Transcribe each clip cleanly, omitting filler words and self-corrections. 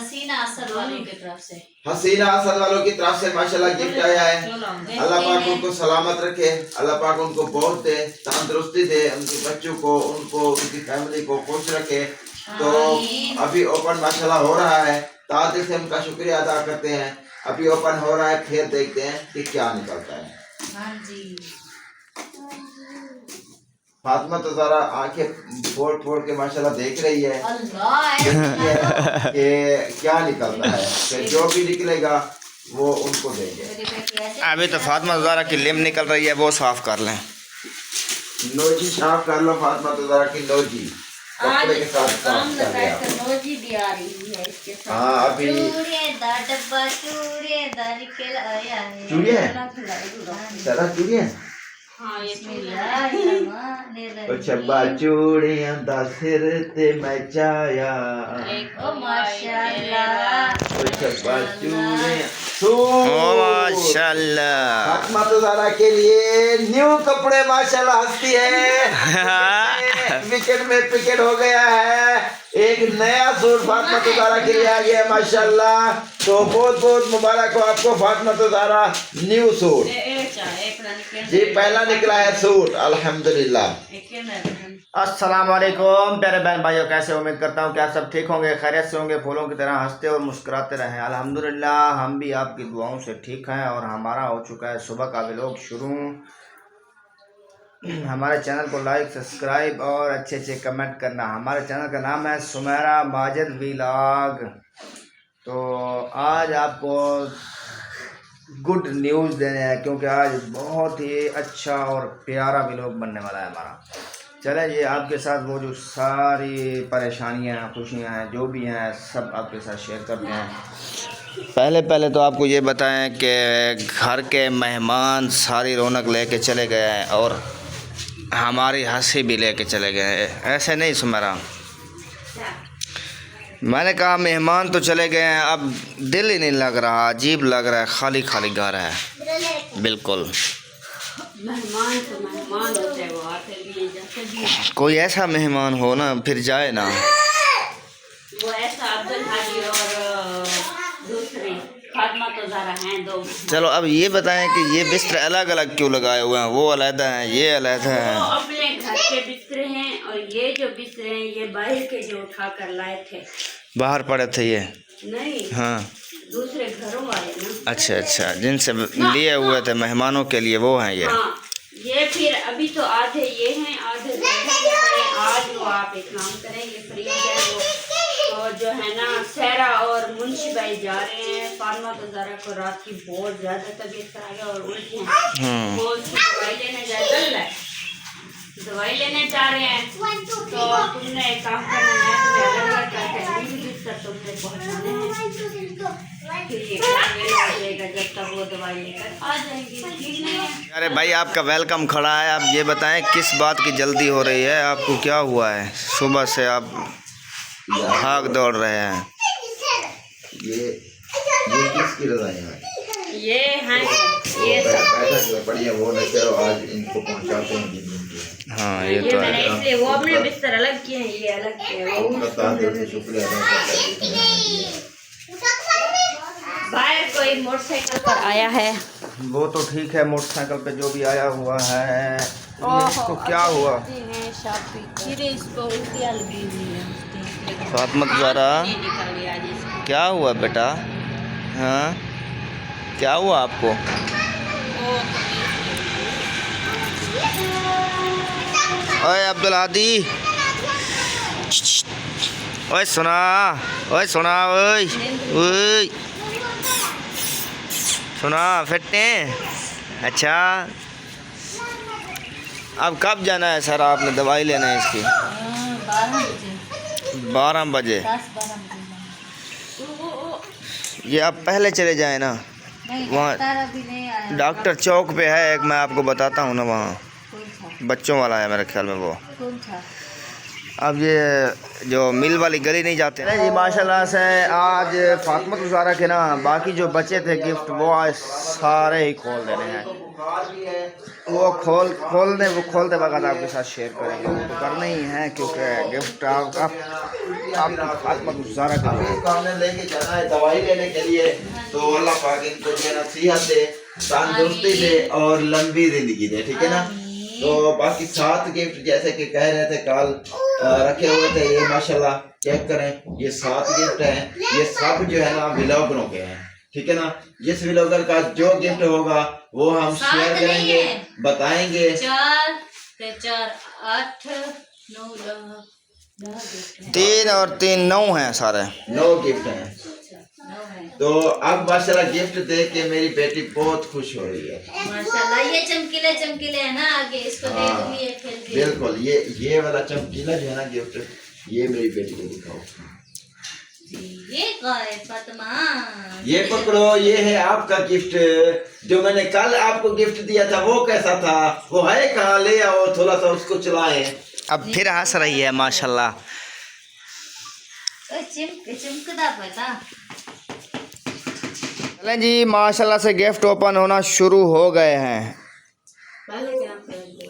हसीना असद वालों की तरफ से माशाल्लाह गिफ्ट आया है। अल्लाह पाक उनको सलामत रखे, अल्लाह पाक उनको बहुत दे, तंदुरुस्ती दे, उनके बच्चों को, उनको, उनकी फैमिली को खुश रखे। तो अभी ओपन माशाल्लाह हो रहा है, तादिल से उनका शुक्रिया अदा करते हैं। अभी ओपन हो रहा है, फिर देखते हैं कि क्या निकलता है। हाँ जी। फातिमा तो जरा आंखें फोड़ फोड़ के माशाल्लाह देख रही है कि क्या निकलता है, कि जो भी निकलेगा वो उनको देंगे। अभी तो फातिमा ज़ारा की लिम निकल रही है, वो साफ कर लें। नोजी साफ कर लो फातिमा तो जरा की नोजी कपड़े के साथ साफ कर ले आप। नोजी भी आ रही है इसके साथ। हाँ अभी चूड़िया डब्बा चूड़िया निकल आया है। चूड़िया सारा चूड़िया छब्बा चूड़ियां दा सिर ते मैं चाया छब्बा चूड़ियां माशाल्लाह। फातिमा तो ज़ारा के लिए न्यू कपड़े माशाल्लाह हंसती है। विकेट में पिकेट हो गया है, एक नया सूट फातिमा तो ज़ारा के लिए आ गया माशाल्लाह। तो बहुत बहुत मुबारक हो आपको फातिमा तो ज़ारा, न्यू सूट जी पहला निकला है सूट अल्हम्दुलिल्लाह। अस्सलाम वालेकुम प्यारे बहन भाइयों, कैसे उम्मीद करता हूँ क्या सब ठीक होंगे, खैरियत से होंगे, फूलों की तरह हंसते और मुस्कुराते रहें। अल्हम्दुलिल्लाह हम भी आपकी दुआओं से ठीक हैं और हमारा हो चुका है सुबह का व्लॉग शुरू। हमारे चैनल को लाइक सब्सक्राइब और अच्छे अच्छे कमेंट करना। हमारे चैनल का नाम है सुमेरा माजिद व्लॉग। तो आज आपको गुड न्यूज़ देने हैं, क्योंकि आज बहुत ही अच्छा और प्यारा व्लॉग बनने वाला है हमारा। चले ये आपके साथ वो जो सारी परेशानियां खुशियां हैं जो भी हैं सब आपके साथ शेयर करते हैं। पहले तो आपको ये बताएं कि घर के मेहमान सारी रौनक लेके चले गए हैं और हमारी हंसी भी लेके चले गए हैं। ऐसे नहीं सुमेरा, मैंने कहा मेहमान तो चले गए हैं, अब दिल ही नहीं लग रहा, अजीब लग रहा है, खाली खाली घर है बिल्कुल। मेहमान तो मेहमान होते हैं, वो आते भी जाते भी। कोई ऐसा मेहमान हो ना फिर जाए ना, वो ऐसा अब्दुल हाजी और दूसरी फातिमा तो ज़ारा हैं दो। चलो अब ये बताएं कि ये बिस्तर अलग अलग क्यों लगाए हुए हैं, वो अलग हैं ये अलग हैं। वो अपने घर के बिस्तरे हैं और ये जो बिस्तरे हैं ये बाहर के जो उठा कर लाए थे, बाहर पड़े थे ये? नहीं हाँ दूसरे घरों वाले ना। अच्छा, जिनसे लिए हुए थे मेहमानों के लिए वो हैं ये। हाँ ये फिर अभी तो आधे ये हैं आधे आज वो आप एक काम करें, ये फ्री है वो और जो है ना सहरा और मुंशी भाई जा रहे हैं। फातिमा तो ज़ारा को रात की बहुत ज़्यादा तबीयत खराब है और उल्टी है, वो उसकी दवाई लेने जा रहे हैं। तो तुमने एक काम करना है, तुम्हें अलग अलग करके तुमने पहुँचाने हैं, फिर ये जब तक वो दवाई लेकर आ जाएंगे। ठीक नहीं है? अरे भाई आपका वेलकम खड़ा है, आप ये बताएं किस बात की जल्दी हो रही है, आपको क्या हुआ है? सुबह से आप भाग दौड़ रहे हैं। ये किसकी रजाई है? ये हैं ये बढ़िया वो न करो, आज इनको पहुंचाते हैं जिन की। हाँ ये तो मैंने है। इसलिए वो अपने बिस्तर अलग किए हैं, ये अलग किए हैं। शुक्रिया बाहर कोई मोटरसाइकिल पर आया है, वो तो ठीक है, मोटरसाइकिल पे जो भी आया हुआ है। इसको क्या हुआ? फातिमा ज़ारा क्या हुआ बेटा? हाँ क्या हुआ आपको? ओए अब्दुल हादी, ओए सुना, ओए सुना, ओए ओए सुना फिटने। अच्छा अब कब जाना है सर आपने दवाई लेना है इसकी? 12 बजे। ये आप पहले चले जाए ना, वहाँ डॉक्टर चौक पे है एक, मैं आपको बताता हूँ ना, वहाँ बच्चों वाला है मेरे ख्याल में वो। अब ये जो मिल वाली गली नहीं जाते जी। माशाल्लाह से आज फातिमा तो ज़ारा के ना बाकी जो बचे थे गिफ्ट वो आज सारे ही खोल देने हैं। वो खोलते वक्त आपके साथ शेयर करेंगे, वो तो करना ही है क्योंकि गिफ्ट आप शुक्रिया आप फिर आप फातिमा तो ज़हरा का अभी इसको हमने लेके जाना है दवाई लेने के लिए, तो अल्लाह पाक इनको जो है ना सेहत दे, तंदुरुस्ती दे और लंबी जिंदगी दे, ठीक है ना। तो बाकी 7 गिफ्ट जैसे कि कह रहे थे कल रखे हुए थे, ये माशाल्लाह चेक करें, ये 7 गिफ्ट हैं, ये सब जो है ना व्लॉगरों के हैं, ठीक है ना। जिस व्लॉगर का जो गिफ्ट होगा वो हम शेयर करेंगे, बताएंगे। 4 ते 4 8 9 3 और 3 9 हैं सारे। 9 गिफ्ट हैं। तो अब माशाल्लाह गिफ्ट देख के मेरी बेटी बहुत खुश हो रही है। माशाल्लाह। ये चमकीले चमकीले है ना, आगे इसको दे हाँ, दूंगी ये खेल के। बिल्कुल, ये वाला चमकीला जो है ना गिफ्ट, ये मेरी बेटी को दिखाओ। ये क्या है फातिमा? ये पकड़ो, ये है आपका गिफ्ट। जो मैंने कल आपको गिफ्ट दिया था वो कैसा था, वो है कहाँ, ले आओ थोड़ा सा उसको चलाएं। अब फिर हंस रही है माशाल्लाह। चिमकदा पता। चलें जी, माशाल्लाह से गिफ्ट ओपन होना शुरू हो गए हैं। पहले क्या कर दो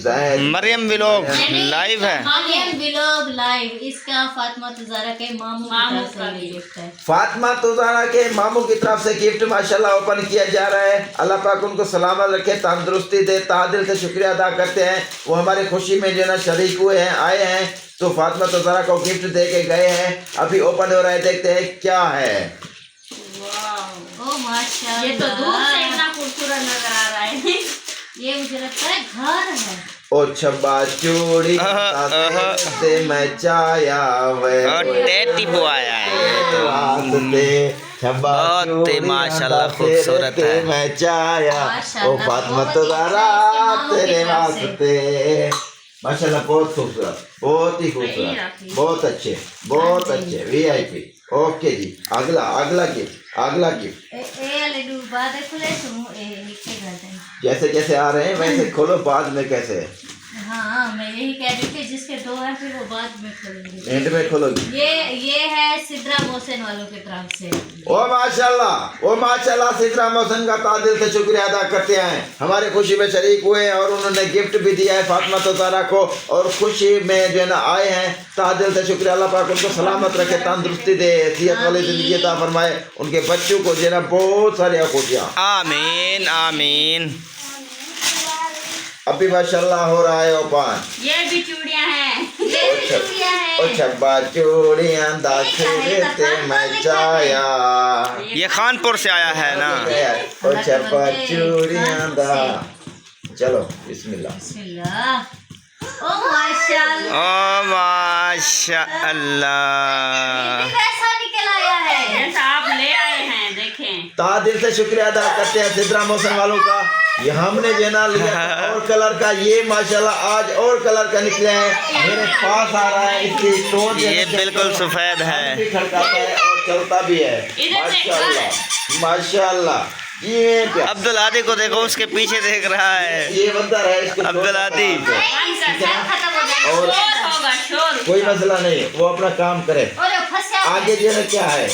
जाहिद मरियम व्लॉग लाइव है। मरियम व्लॉग लाइव, इसका फातिमा तुजारा के मामू की तरफ से ये गिफ्ट है। फातिमा तुजारा के मामू की तरफ से गिफ्ट माशाल्लाह ओपन किया जा रहा है। अल्लाह पाक उनको सलामत रखे, तंदुरुस्ती दे। तादिल से शुक्रिया अदा करते हैं, वो हमारी खुशी में जो ना शरीक हुए हैं, आए हैं। तो फातिमा तुजारा को गिफ्ट दे के गए हैं, अभी ओपन हो रहा है, देखते हैं क्या है। ओ माशाल्लाह, ये तो दूर से इतना खूबसूरत नजर आ रहा है। ये मुझे लगता है घर है। ओ छब्बा चूड़ी से मैं चाया वे टेटी बो आया है। वास्ते छब्बा बहुत ही माशाल्लाह खूबसूरत है। मैं चाया ओ माशाल्लाह, फातिमा बहुत ही तुजारा अच्छे तेरे से मामू की वास्ते माशाल्लाह, बहुत खूबसूरत, बहुत ही खूबसूरत, बहुत अच्छे, बहुत अच्छे, VIP। ओके जी, अगला अगला गिफ्ट, अगला गिफ्ट। ए लड्डू बाद खुले सुनो ए नीचे करते हैं। जैसे जैसे आ रहे हैं वैसे खोलो, बाद में कैसे हाँ, मैं यही कह रही थी, जिसके 2 हैं फिर वो बाद में खोलेंगे। एंड में खोलोगी। ये है सिद्रा मोहसिन वालों की तरफ से। ओ माशाल्लाह, सिद्रा मोहसिन का तादिल से शुक्रिया अदा करते हैं। हमारे खुशी में शरीक हुए हैं और उन्होंने गिफ्ट भी दिया है फातिमा तुजारा को, और खुशी में जो है ना आए हैं। तादिल से शुक्रिया, अल्लाह पाक उनको सलामत रखे, तंदुरुस्ती दे, सेहत वाली जिंदगी अता फरमाए। उनके बच्चों को जो है ना बहुत सारी खुशियाँ। आमीन आमीन। अभी माशाल्लाह हो रहा है ओपन। ये भी चूड़ियां हैं। ये भी चूड़ियां हैं। ओ छब्बा चूड़ियां दाखिलते मैं चाया। ये खानपुर से आया है ना। ओ छब्बा चूड़ियां दा। चलो बिस्मिल्लाह। बिस्मिल्लाह। ओ माशाल्लाह, ओ माशाल्लाह। ये भी वैसा निकल आया है। जैसा आप ले आए हैं, देखें। तादिल से शुक्रिया अदा करते हैं सिद्रा मोहसिन वालों का। ये हमने जना लिया था और कलर का, ये माशाल्लाह आज और कलर का निकले हैं, मेरे पास आ रहा है। इसकी टोन ये बिल्कुल सफेद है। भी खड़काता है और चलता भी है। माशाल्लाह माशाल्लाह। ये क्या अब्दुल आदी को देखो, उसके पीछे देख रहा है। ये बंदर है, इसको अब्दुल आदी। खत्म हो जाएगा। और शोर होगा, शोर। कोई मसला नहीं, वो अपना काम करे। और फंसा है। आगे जो है क्या है,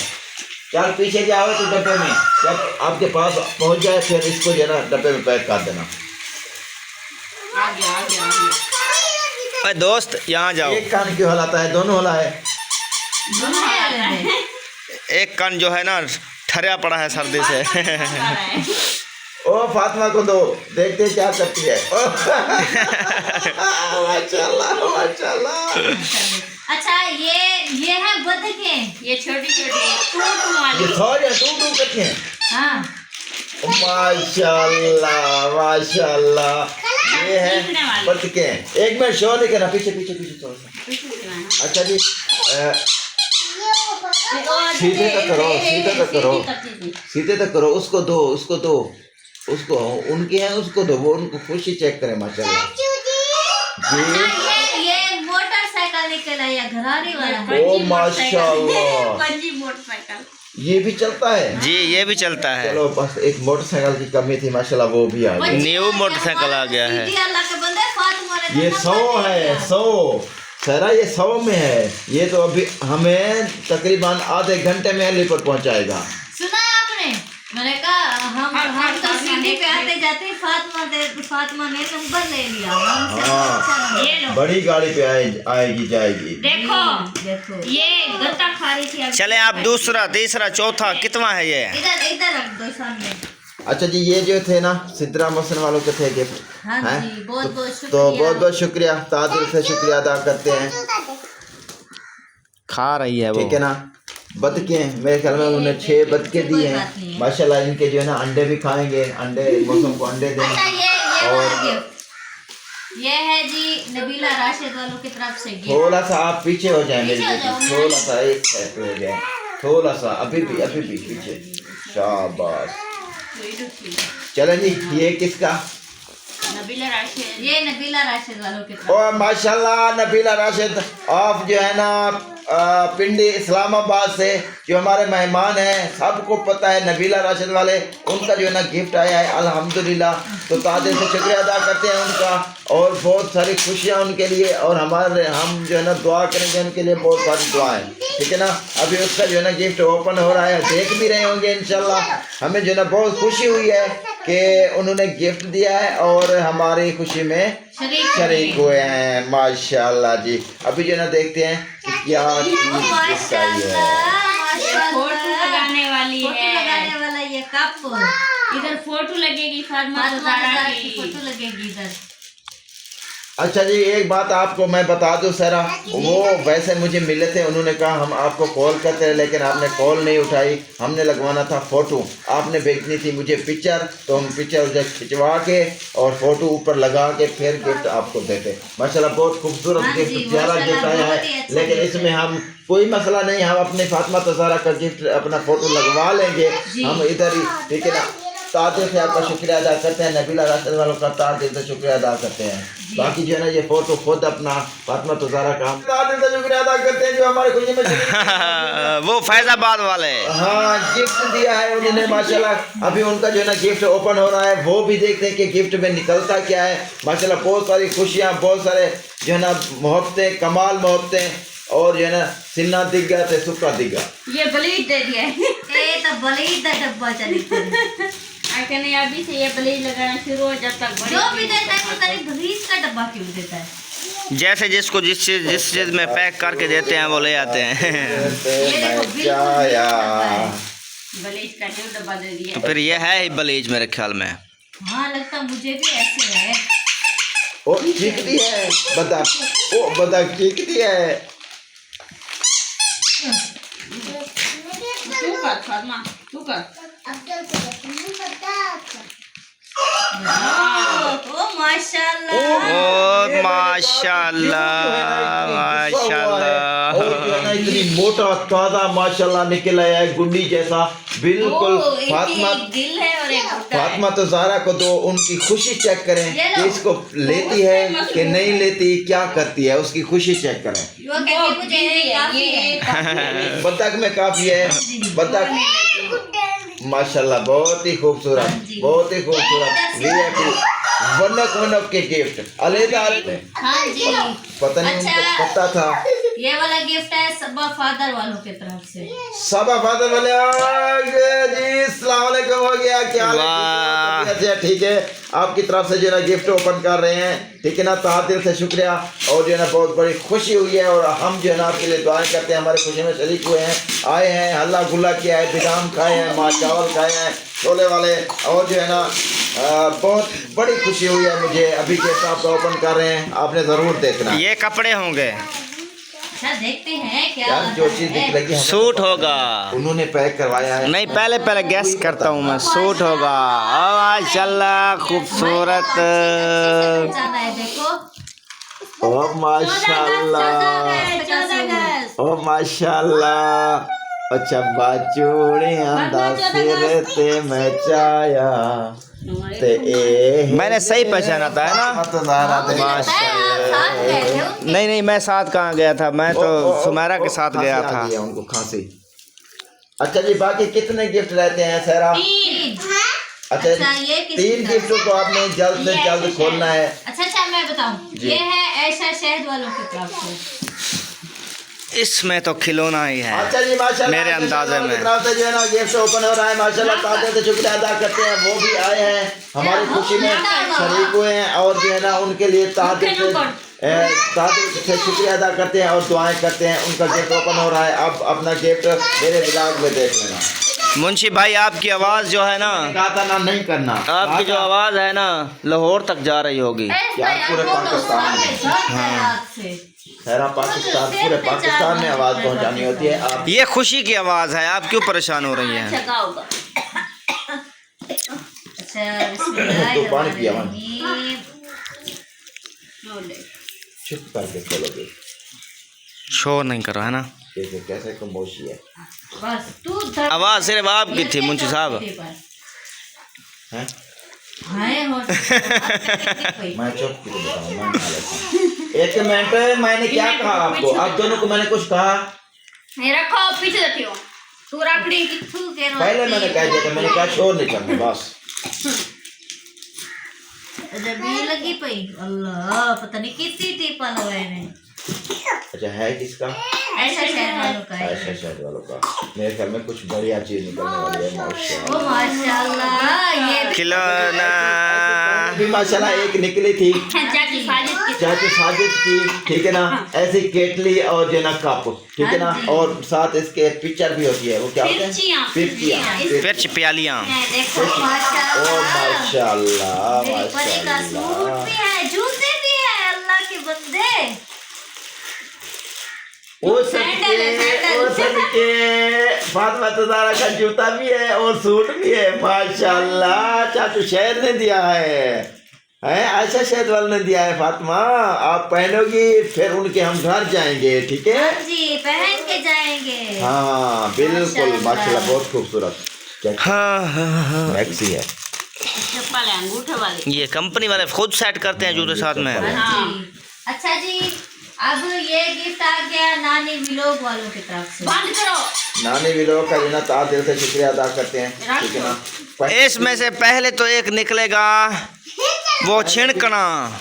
चल पीछे जाओ तो डब्बे में, जब आपके पास पहुंच जाए फिर इसको जो है ना डब्बे में पैक कर देना। आ गया। अरे दोस्त यहाँ जाओ। एक कान क्यों हलाता है, दोनों हला है। एक कान जो है ना ठहरा पड़ा है सर्दी से। ओ फातिमा को दो, देखते क्या करती है। माशाल्लाह माशाल्लाह। अच्छा, ये है बदके। ये छोटी टूटू वाली। ये थोड़े टू करते हैं। हाँ, माशाल्लाह माशाल्लाह। ये है बतके। एक मिनट शो नहीं करना, पीछे पीछे पीछे थोड़ा सा। अच्छा जी, सीधे तक करो, सीधे तक करो, सीधे तक करो। उसको दो, उसको दो, उसको उनके हैं उसको दो, वो उनको खुशी चेक करें। माशाल्लाह जी। ये मोटरसाइकिल निकल आया, घरारी वाला। ओ माशाल्लाह, पंजी मोटरसाइकिल। ये भी चलता है जी, ये भी चलता है। चलो बस एक मोटरसाइकिल की कमी थी, माशाल्लाह वो भी आ गई। न्यू मोटरसाइकिल आ गया है। अल्लाह के बंदे, फातिमा ने ये 100 है 100 सहरा, ये 100 में है। ये तो अभी हमें तकरीबन आधे घंटे में अलीपुर पहुंचाएगा। सुना है आपने? मैंने कहा हम तो सीढ़ी पे आते जाते फातिमा ने नंबर ले लिया। हाँ, ये लो, बड़ी गाड़ी पे आएगी जाएगी। देखो देखो ये गत्ता खा रही थी अभी। चले आप दूसरा तीसरा चौथा कितना है ये? इधर रख दो सामने। अच्छा जी, ये जो थे ना सिद्रा मोहसिन वालों के थे गिफ्ट। हाँ हैं? जी, बहुत बहुत शुक्रिया। तो बहुत बहुत शुक्रिया, तहे दिल से शुक्रिया अदा करते हैं। खा रही है वो। ठीक है ना। बतके मेरे ख्याल में उन्होंने 6 बतके दिए हैं माशाल्लाह। इनके जो है ना अंडे भी खाएंगे, अंडे मौसम को अंडे अच्छा देंगे। ये और वाला गिफ्ट ये है जी नबीला राशिद वालों की तरफ से गिफ्ट। थोड़ा सा आप पीछे हो जाए मेरी पीछे हो बेटी, जाओ, थोड़ा सा एक साइड पे हो जाए, थोड़ा सा अभी भी पीछे। शाबाश। चलो जी, ये किसका? नबीला राशिद। ये नबीला राशिद वालों की तरफ। और माशाल्लाह नबीला राशिद आप जो है ना पिंडी इस्लामाबाद से जो हमारे मेहमान हैं, सबको पता है नबीला राशिद वाले, उनका जो है ना गिफ्ट आया है अल्हम्दुलिल्लाह। तो तादिल से शुक्रिया अदा करते हैं उनका, और बहुत सारी खुशियाँ उनके लिए, और हम जो है ना दुआ करेंगे उनके लिए, बहुत सारी दुआएं। ठीक है ना। अभी उसका जो है ना गिफ्ट ओपन हो रहा है, देख भी रहे होंगे इंशाल्लाह। हमें जो है ना बहुत खुशी हुई है कि उन्होंने गिफ्ट दिया है और हमारी खुशी में शरीक हुए हैं माशाल्लाह जी। अभी जो है ना देखते हैं कि क्या चीज़ आई है। फोटो लगाने वाली है, लगाने वाला ये कप। इधर फोटो लगेगी फातिमा ज़हरा की। फोटो लगेगी इधर। अच्छा जी, एक बात आपको मैं बता दूं सहरा, वो वैसे मुझे मिले थे, उन्होंने कहा हम आपको कॉल करते हैं, लेकिन आपने कॉल नहीं उठाई। हमने लगवाना था फ़ोटो, आपने भेजनी थी मुझे पिक्चर, तो हम पिक्चर उसे खिंचवा के और फ़ोटो ऊपर लगा के फिर गिफ्ट आपको देते। माशाल्लाह बहुत खूबसूरत गिफ्ट, प्यारा गिफ्ट आया है। लेकिन इसमें हम कोई मसला नहीं, हम अपने फातिमा ज़हरा का गिफ्ट अपना फ़ोटो लगवा लेंगे हम इधर ही। ठीक है ना। तादिल से आपका शुक्रिया अदा करते हैं, नबीला राशिद वालों का तादिल से शुक्रिया अदा करते हैं। बाकी जो है ना ये फोटो खुद अपना फातिमा ज़हरा का तादिल से शुक्रिया अदा करते हैं जो हमारे खुशी में वो फैजाबाद वाले। हाँ, गिफ्ट दिया है उन्होंने माशाल्लाह। अभी उनका जो है ना गिफ्ट ओपन हो रहा है, वो भी देखते हैं कि गिफ्ट में निकलता क्या है। माशाल्लाह बहुत सारी खुशियाँ, बहुत सारे जो है ना मोहब्बतें, कमाल मोहब्बतें, और जो है ना सिन्ना दिख गया तो सुक्का दिख गया। ये ब्लीच दे दिया है। ये तो ब्लीच का डब्बा चली। नहीं अभी से ये ब्लीच लगाना शुरू हो, जब तक जो भी देता है पता नहीं ब्लीच का डब्बा क्यों देता है। जैसे जिसको जिस चीज में पैक करके देते हैं वो ले आते हैं। ब्लीच का जो डब्बा दे दिया। तो फिर ये है ही ब्लीच मेरे ख्याल में। हाँ लगता मुझे भी ऐसे है। ओ चीखती है बता, ओ बता चीखती है। तू कर फातिमा, तू कर। ओ माशाल्लाह। ओ माशाल्लाह माशाल्लाह। और जो है ना इतनी मोटा ताज़ा माशाल्लाह निकल आया है, गुंडी जैसा बिल्कुल। फातिमा दिल है और एक बुट्टा है। फातिमा तो ज़हरा को दो, उनकी खुशी चेक करें कि इसको लेती है कि नहीं लेती, क्या करती है, उसकी खुशी चेक करें। वो कहती है मुझे ये काफी है। बतख में काफी है, बतख माशाल्लाह बहुत ही खूबसूरत, बहुत ही खूबसूरत वीआईपी वनक के गिफ्ट अलहदा। हाँ जी। पता नहीं उनको पता था। ये वाला गिफ्ट है सबा फादर वालों की तरफ से। सबा फादर वाले जी अस्सलाम वालेकुम हो गया, क्या हाल है? अच्छा ठीक है, आपकी तरफ से जो है ना गिफ्ट ओपन कर रहे हैं। ठीक है ना। तादिल से शुक्रिया, और जो है ना बहुत बड़ी खुशी हुई है, और हम जो है ना आपके लिए दुआएं करते हैं, हमारे खुशी में शरीक हुए हैं, आए हैं, हल्ला गुल्ला किया है, बिदाम खाए हैं, माँ चावल खाए हैं छोले वाले, और जो है ना बहुत बड़ी खुशी हुई है मुझे। अभी जैसा आप ओपन कर रहे हैं आपने ज़रूर देखना। ये कपड़े होंगे, अच्छा देखते हैं क्या यार जो चीज़ दिख लगी हमें सूट होगा। उन्होंने पैक करवाया है। नहीं पहले गैस करता हूँ मैं, सूट होगा। माशाल्लाह खूबसूरत। जाना है देखो। ओ माशाल्लाह, ओ माशाल्लाह। अच्छा बाचूड़ियां दासिर ते मैं चाया ते ए। मैंने सही पहचाना था, है ना? तो ज़हरा ते साथ गए थे उनके। नहीं मैं साथ कहाँ गया था, मैं तो सुमेरा के साथ गया था। उनको खांसी। अच्छा जी, बाकी कितने गिफ्ट रहते हैं सहरा? तीन। अच्छा ये किसकी 3 गिफ्टों को आपने जल्द से जल्द खोलना है। अच्छा मैं बताऊं, ये है ऐशा शहद वालों की तरफ से। इसमें तो खिलौना ही है अच्छा जी माशाल्लाह, मेरे अंदाजे में। तरफ से जो है ना गिफ्ट ओपन हो रहा है माशाल्लाह। ताते से शुक्रिया अदा करते हैं, वो भी आए हैं हमारी खुशी में शरीक हुए हैं, और जो है ना उनके लिए ताते से शुक्रिया अदा करते हैं और दुआएं करते हैं। उनका गिफ्ट ओपन हो रहा है। अब अपना गिफ्ट मेरे ब्लॉग में देख लेना। मुंशी भाई आपकी आवाज़ जो है ना, कहा था ना नहीं करना, आपकी जो आवाज़ है ना लाहौर तक जा रही होगी। पूरे पाकिस्तान में, सारा पाकिस्तान, पूरे पाकिस्तान में आवाज़ पहुंचानी होती है। आप ये खुशी की आवाज़ है, आप क्यों परेशान हो रही हैं? अच्छा तो पानी पिया मन चुप करके चलोगे, शोर नहीं करो है ना। देखो कैसे खामोशी है। बस तू आवाज़ सिर्फ आपकी थी मुंशी साहब। हैं? मैं मैं चुप क्यों बताऊं, मैं खा लेता हूं। एक मिनट, मैंने क्या कहा आपको? आप दोनों को मैंने कुछ कहा? रखो पीछे रखी हो तू रखड़ी पहले मैंने कह दिया था, मैंने क्या शोर नहीं करना बस। जब ये लगी पई अल्लाह पता नहीं कितनी टीपा लगाए ने। अच्छा है किसका? ऐसा शहर वालों का है। ऐसा शहर वालों का। मेरे ख्याल में कुछ बढ़िया चीज निकलने वाली है माशाल्लाह। ओ माशाल्लाह, ये खिलौना भी माशाल्लाह एक निकली थी चाची साजिद की चाची साजिद की, ठीक है ना। ऐसी केटली और जो ना कप, ठीक है ना, और साथ इसके पिक्चर भी होती है। वो क्या होते हैं? पिर्चियाँ, पिर्च प्यालियाँ। देखो ओ माशाल्लाह, माशाल्लाह मेरी परी का सूट माशाल्लाह। भी है, जूते भी है, अल्लाह के बंदे। वो सबके फातिमा तज़ारा का जूता भी है और सूट भी है माशाल्लाह। चाचू शहद ने दिया है आयशा शहद वाले ने दिया है। फातिमा आप पहनोगी, फिर उनके हम घर जाएंगे, ठीक है जी, पहन के जाएंगे। हाँ बिल्कुल माशाल्लाह, बहुत खूबसूरत हाँ मैक्सी है। चप्पल है अंगूठे वाली। ये कंपनी वाले खुद सेट करते हैं जूते साथ में। हाँ जी। अच्छा जी, अब ये गिफ्ट आ गया नानी व्लॉग वालों की तरफ से। बंद करो। नानी व्लॉग का जिना तार दिल से शुक्रिया अदा करते हैं, ठीक है ना। इसमें से पहले तो एक निकलेगा वो छिड़कना।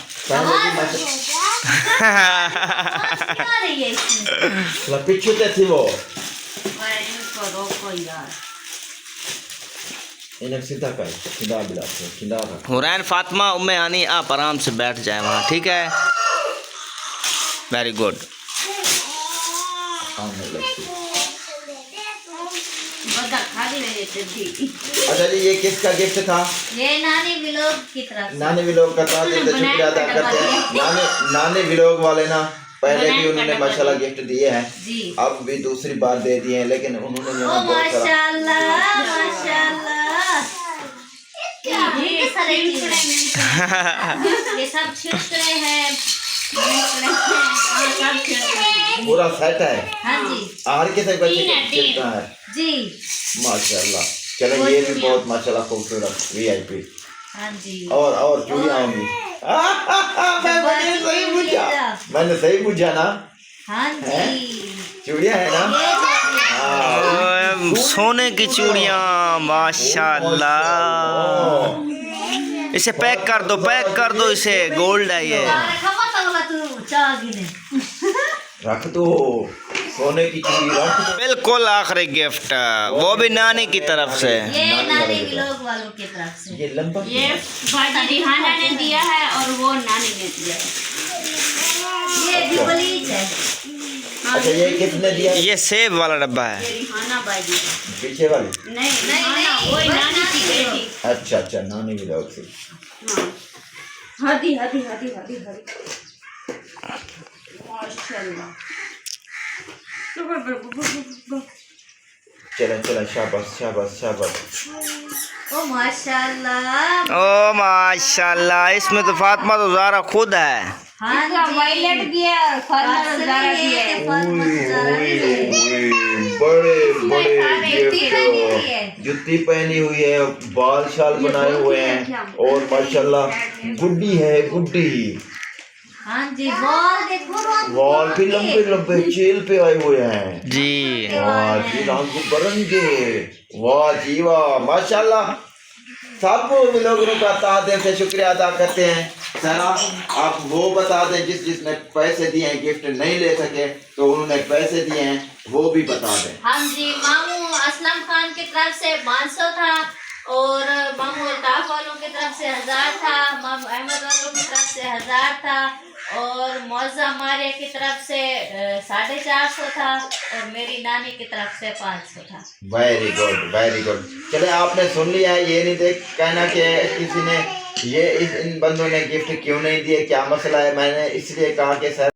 पीछे तो थी वो, इनको रोको यार। इन्हें सीधा कर, सीधा बिलाते, सीधा रख। हुरैन फातिमा उम्मे आनी आप आराम से बैठ जाए वहाँ, ठीक है। Very good. अच्छा जी, ये किसका गिफ्ट था? ये नानी व्लॉग की तरफ से। नानी व्लॉग का तार दिल से शुक्रिया अदा करते हैं। नानी व्लॉग वाले ना पहले भी उन्होंने माशाल्लाह गिफ्ट दिए हैं जी, अब भी दूसरी बार दे दिए हैं, लेकिन उन्होंने जो ओ है बहुत सारा माशाल्लाह माशाल्लाह। ये सारे ये सब छिड़कड़े हैं, पूरा सेट है। हाँ जी आहार के से बच्चे तीन है, कितना है जी, माशाल्लाह। चलो ये भी बहुत माशाल्लाह खूबसूरत VIP। हाँ जी। और चूड़ियाँ होंगी। मैंने सही पूछा ना? हाँ जी, चूड़ियाँ है ना? ये जो- हाँ। सोने की चूड़ियाँ माशाल्लाह। इसे पैक कर दो इसे, गोल्ड है ये। अरे खबर तो होगा तू चागी ने। रख दो सोने की चूड़ी, रख दो। बिल्कुल आखिरी गिफ्ट, वो भी नानी की तरफ से। ये नानी व्लॉग वालों की तरफ से। ये लंबा ये भाई रिहाना ने दिया है और वो नानी ने दिया है। ये भी ब्लीच है। अच्छा ये किसने दिया? ये सेब वाला डब्बा है। ये रिहाना बाई दी है। पीछे वाली? नहीं नहीं, रिहाना वही नानी की बेटी। अच्छा नानी भी लोग से। हाँ हदी माशाल्लाह। चला शाबाश। ओ माशाल्लाह। ओ माशाल्लाह, इसमें तो फातिमा तो ज़ारा खुद है। हाँ जी, वायलेट भी है, फातिमा ज़ारा भी है। बड़े जुत्ती पहनी हुई है, बाल शाल बनाए हुए हैं और माशाल्लाह गुड्डी है गुड्डी। हाँ जी, बॉल देखो, वॉल भी लंबे चेल पे आए हुए हैं जी। वाह जी, रंग बरंगे, वाह जी वाह माशाल्लाह। सब लोगों का तहे दिल से शुक्रिया अदा करते हैं सारा आप वो बता दें जिसने पैसे दिए हैं, गिफ्ट नहीं ले सके तो उन्होंने पैसे दिए हैं वो भी बता दें। हाँ जी, मामू असलम खान की तरफ से 500 था और मामू अल्ताफ वालों की तरफ से 1000 था, मामू अहमद वालों की तरफ से 1000 था और मौजा मारिया की तरफ से 450 था और मेरी नानी की तरफ से 500 था। Very good very good. चले आपने सुन लिया है, ये नहीं देख कहना कि किसी ने इन बंदों ने गिफ्ट क्यों नहीं दिए, क्या मसला है। मैंने इसलिए कहा कि सर